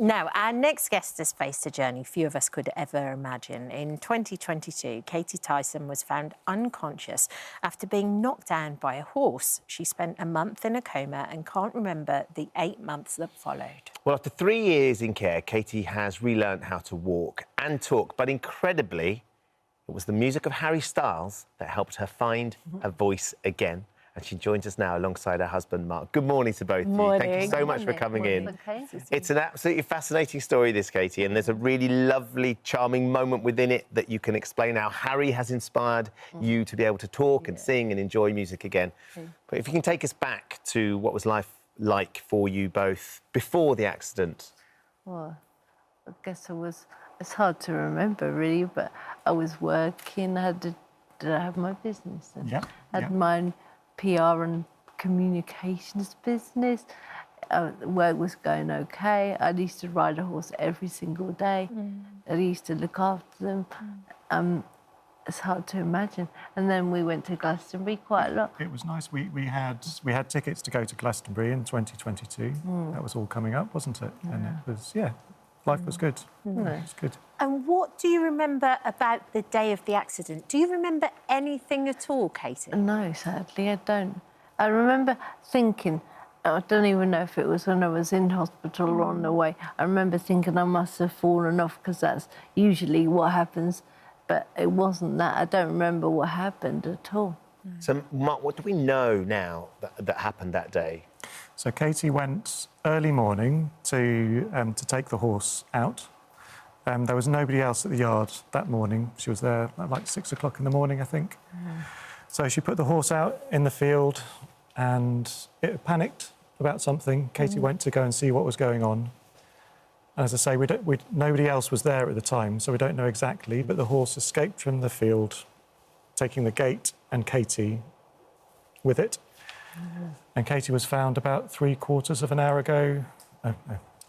Now, our next guest has faced a journey few of us could ever imagine. In 2022, Katie Tysome was found unconscious after being knocked down by a horse. She spent a month in a coma and can't remember the 8 months that followed. Well, after 3 years in care, Katie has relearned how to walk and talk, but incredibly, it was the music of Harry Styles that helped her find her voice again. And she joins us now alongside her husband, Mark. Good morning to both of you. Thank you so much for coming in. Okay. It's an absolutely fascinating story, this, Katie, and there's a really lovely, charming moment within it that you can explain how Harry has inspired you to be able to talk and sing and enjoy music again. But if you can take us back to what was life like for you both before the accident. Well, I guess it's hard to remember, really, but I was working. Did I have my business? Yeah. I had my own PR and communications business. Work was going okay. I used to ride a horse every single day. I used to look after them. It's hard to imagine. And then we went to Glastonbury quite a lot. It was nice. We had tickets to go to Glastonbury in 2022. That was all coming up, wasn't it? Yeah. And it was, life was good. It was good. And what do you remember about the day of the accident? Do you remember anything at all, Katie? No, sadly, I don't. I remember thinking, I don't even know if it was when I was in hospital or on the way. I remember thinking I must have fallen off because that's usually what happens. But it wasn't that. I don't remember what happened at all. So, Mark, what do we know now that happened that day? So Katie went early morning to take the horse out. There was nobody else at the yard that morning. She was there at like 6 o'clock in the morning, I think. So she put the horse out in the field and it panicked about something. Katie went to go and see what was going on. And as I say, nobody else was there at the time, so we don't know exactly, but the horse escaped from the field, taking the gate and Katie with it. And Katie was found about 3/4 of an hour ago,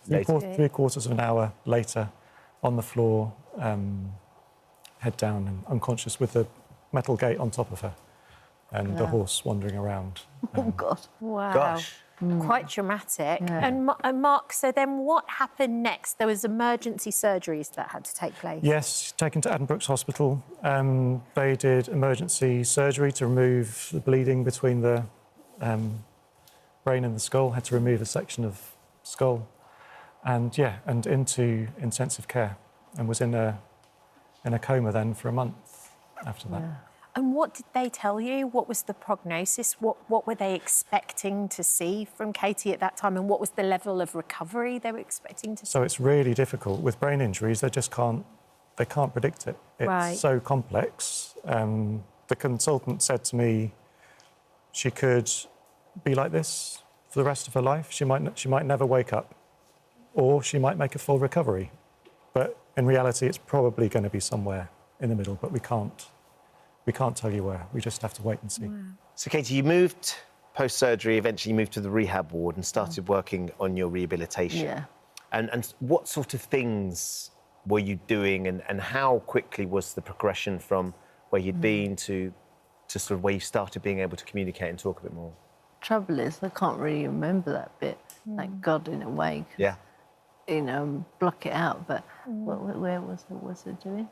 three-quarters of an hour later, on the floor, head down and unconscious with the metal gate on top of her and the horse wandering around. Oh, God. Wow. Gosh. Quite dramatic. Yeah. And Mark, so then what happened next? There was emergency surgeries that had to take place. Yes, taken to Addenbrooke's Hospital. They did emergency surgery to remove the bleeding between the brain and the skull, had to remove a section of skull. And into intensive care, and was in a coma then for a month after that. And what did they tell you? What was the prognosis? What were they expecting to see from Katie at that time, and what was the level of recovery they were expecting to see? So it's really difficult with brain injuries. They just can't predict it. It's so complex. The consultant said to me, she could be like this for the rest of her life. She might never wake up. Or she might make a full recovery. But in reality, it's probably going to be somewhere in the middle, but we can't tell you where. We just have to wait and see. Wow. So, Katie, you moved post-surgery, eventually moved to the rehab ward and started working on your rehabilitation. Yeah. And what sort of things were you doing, and how quickly was the progression from where you'd been to sort of where you started being able to communicate and talk a bit more? Trouble is, I can't really remember that bit. Thank God, in a way. Yeah. Block it out. But where was it doing?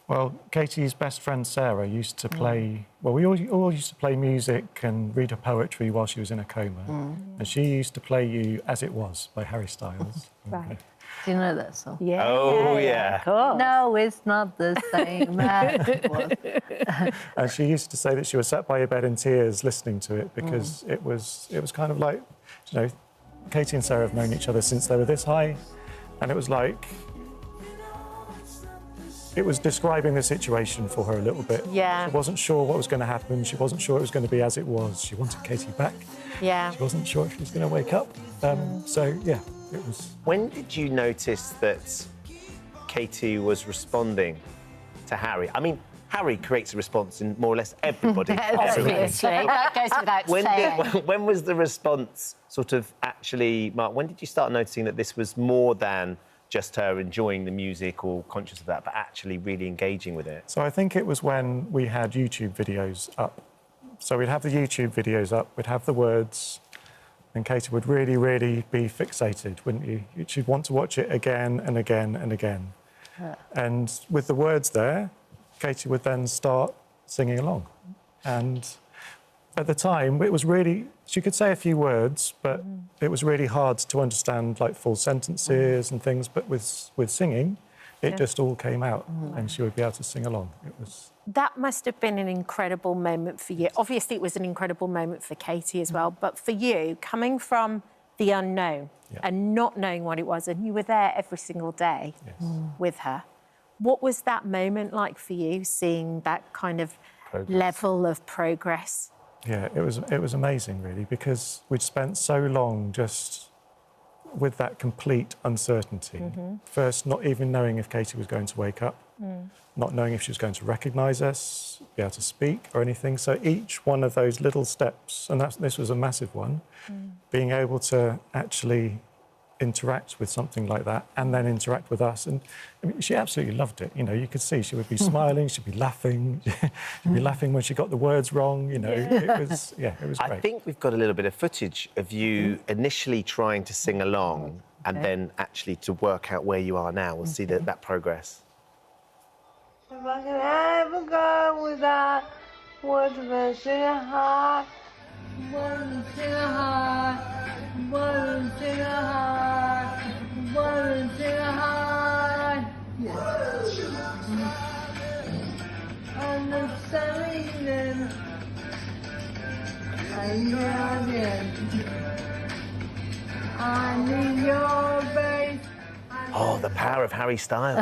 Well, Katie's best friend Sarah used to play... Well, we all used to play music and read her poetry while she was in a coma. And she used to play you As It Was by Harry Styles. Right. Do you know that song? Yeah. Oh, yeah. Of course. No, it's not the same as it was. And she used to say that she was sat by your bed in tears listening to it because it was kind of like, Katie and Sarah have known each other since they were this high, and it was like... It was describing the situation for her a little bit. Yeah. She wasn't sure what was going to happen. She wasn't sure it was going to be as it was. She wanted Katie back. Yeah. She wasn't sure if she was going to wake up. It was... When did you notice that Katie was responding to Harry? I mean, Harry creates a response in more or less everybody. Obviously. That goes without saying. When was the response sort of actually... Mark, when did you start noticing that this was more than just her enjoying the music or conscious of that, but actually really engaging with it? So I think it was when we had YouTube videos up. So we'd have the YouTube videos up, we'd have the words, And Katie would really, really be fixated, wouldn't you? She'd want to watch it again and again and again. Yeah. And with the words there, Katie would then start singing along. And at the time, it was really... She could say a few words, but it was really hard to understand, like, full sentences and things. But with singing, it just all came out, and she would be able to sing along. It was... That must have been an incredible moment for you. Obviously, it was an incredible moment for Katie as well, but for you, coming from the unknown and not knowing what it was, and you were there every single day with her, what was that moment like for you, seeing that kind of level of progress? Yeah, it was amazing, really, because we'd spent so long just with that complete uncertainty. First, not even knowing if Katie was going to wake up, not knowing if she was going to recognise us, be able to speak or anything. So each one of those little steps, and this was a massive one, being able to actually interact with something like that and then interact with us. And I mean, she absolutely loved it. You know, you could see she would be smiling, she'd be laughing, she'd be laughing when she got the words wrong. You know, it was great. I think we've got a little bit of footage of you initially trying to sing along and then actually to work out where you are now. We'll see that progress. If I could ever go without words of a singer heart, one singer heart, one singer heart, one singer heart. Yes. On the sunny evening, I know again. I need your face. Oh, the power of Harry Styles.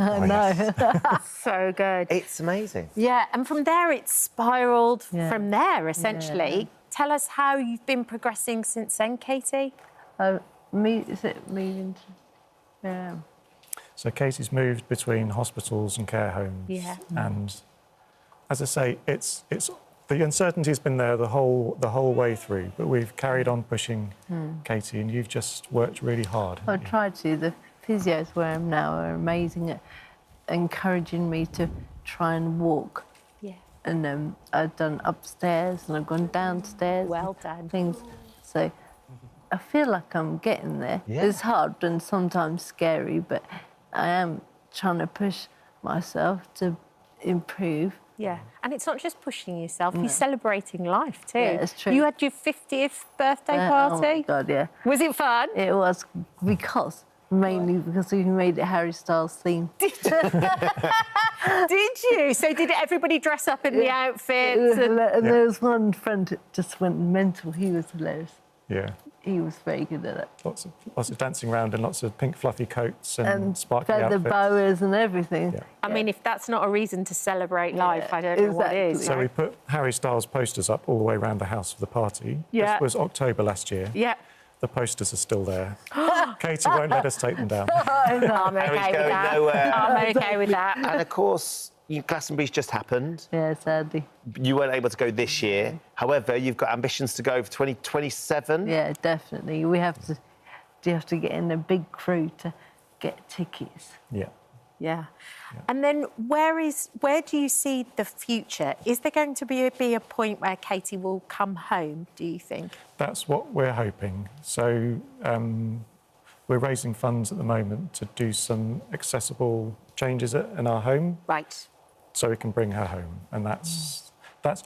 So good. It's amazing. Yeah, and from there it spiralled from there, essentially. Yeah. Tell us how you've been progressing since then, Katie. Yeah. So Katie's moved between hospitals and care homes. Yeah. And as I say, it's the uncertainty's been there the whole way through, but we've carried on pushing Katie, and you've just worked really hard. I tried to. The physios where I am now are amazing at encouraging me to try and walk. Yeah. And I've done upstairs and I've gone downstairs. Well done. Things. So I feel like I'm getting there. Yeah. It's hard and sometimes scary, but I am trying to push myself to improve. Yeah, and it's not just pushing yourself, you're celebrating life too. Yeah, it's true. You had your 50th birthday Oh party. my God, yeah. Was it fun? It was mainly because we made it Harry Styles theme. Did you? So did everybody dress up in the outfits? And there was one friend that just went mental. He was hilarious. Yeah. He was very good at it. Lots of dancing around in lots of pink fluffy coats and sparkly feather outfits. boas and everything. Yeah. I mean, if that's not a reason to celebrate life, I don't know what is. So we put Harry Styles posters up all the way around the house for the party. Yeah. This was October last year. Yeah. The posters are still there. Katie won't let us take them down. I'm okay with going that. nowhere. I'm okay with that. And of course, Glastonbury's just happened. Yeah, sadly. You weren't able to go this year. However, you've got ambitions to go for 2027. Yeah, definitely. You have to get in a big crew to get tickets. Yeah. Yeah. And then where do you see the future? Is there going to be a point where Katie will come home, do you think? That's what we're hoping. So we're raising funds at the moment to do some accessible changes in our home. Right. So we can bring her home. And that's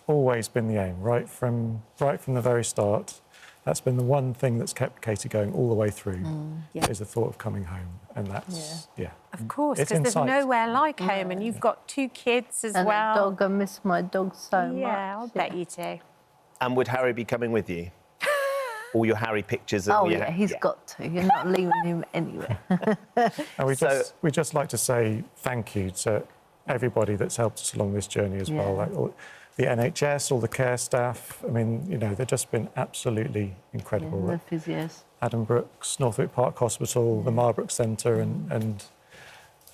always been the aim, right from the very start. That's been the one thing that's kept Katie going all the way through, is the thought of coming home. And that's, Of course, It's because in there's sight. nowhere like home, and you've got 2 kids as And well. a dog, I miss my dog so much. Yeah, I'll bet you do. And would Harry be coming with you? All your Harry pictures? Oh, yeah, he's got to. You're not leaving him anywhere. And we just like to say thank you to everybody that's helped us along this journey as well. Like the NHS, all the care staff. I mean, you know, they've just been absolutely incredible. The physios. Adam Brooks, Northwick Park Hospital, the Marlbrook Centre, and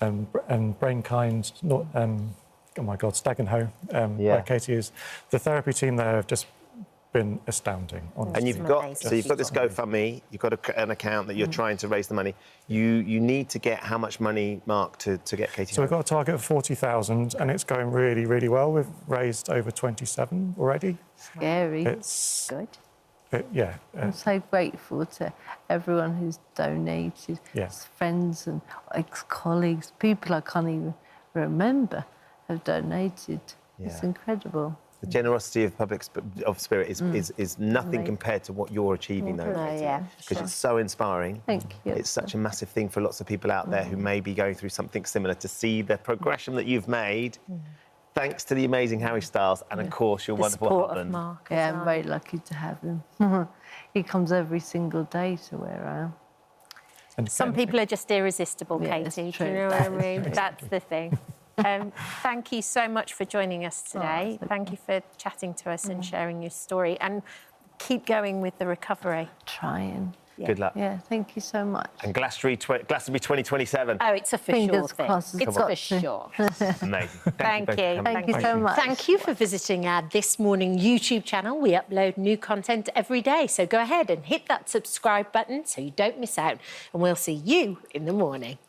Brainkind. Oh my God, Stagenhoe, where Katie is. The therapy team there have just been astounding, honestly. And you've got this GoFundMe, you've got an account that you're trying to raise the money. You need to get how much money, Mark, to get Katie So home? we've got a target of 40,000, and it's going really, really well. We've raised over 27 already. Scary. It's Good. But yeah, I'm so grateful to everyone who's donated, Yeah. friends and ex-colleagues, people I can't even remember have donated. It's Yeah. incredible. The generosity of of spirit is nothing Amazing. compared to what you're achieving, though. No, yeah, Because it's so inspiring. Thank you. It's such a massive thing for lots of people out there who may be going through something similar to see the progression that you've made. Thanks to the amazing Harry Styles and, of course, your The wonderful support husband. of Mark. Yeah, as I'm well. very lucky to have him. He comes every single day to where I am. and Some people are just irresistible, Yeah, it's Katie. Do true. you know what I mean? That's the thing. Thank you so much for joining us today. it's okay. Thank you for chatting to us and sharing your story. And keep going with the recovery. Trying. Good luck. Yeah, thank you so much. And Glastonbury 2027. Oh, it's a for Fingers sure thing. crossed, It's got for to. sure. Amazing. Thank both for you. coming. Thank you so much. Thank you for visiting our This Morning YouTube channel. We upload new content every day. So go ahead and hit that subscribe button so you don't miss out. And we'll see you in the morning.